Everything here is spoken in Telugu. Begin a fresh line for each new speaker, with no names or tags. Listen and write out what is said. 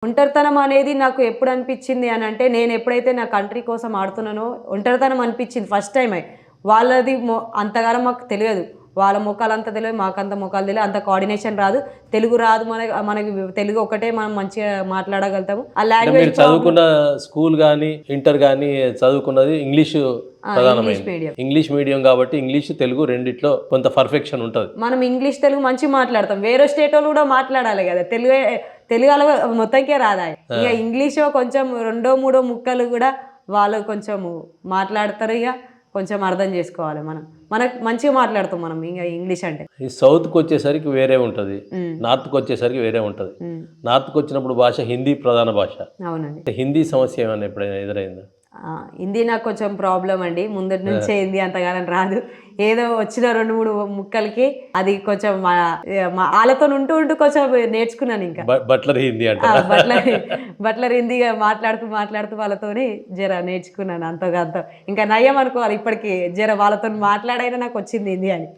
ఒంటరితనం అనేది నాకు ఎప్పుడు అనిపించింది అని అంటే, నేను ఎప్పుడైతే నా కంట్రీ కోసం ఆడుతున్నానో ఒంటరితనం అనిపించింది ఫస్ట్ టైమే. వాళ్ళది అంతగానం మాకు తెలియదు. వాళ్ళ మొఖాలంతా తెలియదు, మాకంత మొఖాలు తెలియదు. అంత కోఆర్డినేషన్ రాదు. తెలుగు రాదు మనకి తెలుగు ఒకటే మనం మంచిగా మాట్లాడగలుగుతాము. ఆ
అంటే
లాంగ్వేజ్
మీరు చదువుకున్న స్కూల్ గానీ, ఇంటర్ గానీ చదువుకున్నది ఇంగ్లీషు
ఇంగ్లీష్
ప్రధానమైంది.
మీడియం.
ఇంగ్లీష్ మీడియం కాబట్టి ఇంగ్లీషు, తెలుగు రెండిట్లో కొంత పర్ఫెక్షన్ ఉంటది.
మనం ఇంగ్లీష్, తెలుగు మంచిగా మాట్లాడతాం. వేరే స్టేటోళ్ళు కూడా మాట్లాడాలి గదా! తెలుగు అలవా మొత్తంకే రాదాయె. ఇగ ఇంగ్లీషో కొంచెం రెండో, మూడో ముక్కలు గూడా వాళ్ళు కొంచెము మాట్లాడతారు ఇగ. కొంచెం అర్థం జేసుకోవాలి మనం. మనకు మంచిగా మాట్లాడతాం మనం ఇంగ్లీష్ అంటే.
ఈ సౌత్‌కొచ్చేసరికి వేరే ఉంటది.
హ్మ్.
నార్త్‌కొచ్చేసరికి వేరే ఉంటది.
హ్మ్.
నార్త్‌కొచ్చినప్పుడు భాష హిందీ ప్రధాన భాష.
అవునండి.
హిందీ సమస్య ఏమన్నా ఎప్పుడైనా ఎదురైందా?
హిందీ నాకు కొంచెం ప్రాబ్లమ్ అండి. ముందటి నుంచే హిందీ అంతగానం రాదు. ఏదో వచ్చిన 2, 3 ముక్కలకి అది కొంచెం ఆళ్ళతోని ఉంటూ కొంచెం నేర్చుకున్నానింకా.
బట్లర్ హిందీ
ఆ!
అంటారా?
బట్లర్ హిందీగా మాట్లాడుతూ వాళ్ళతోని జర నేర్చుకున్నాను అంతో ఇంత. ఇంకా నయ్యం అనుకోవాలి ఇప్పటికి జర వాళ్ళతోని మాట్లాడైనా నాకొచ్చింది హిందీ అని.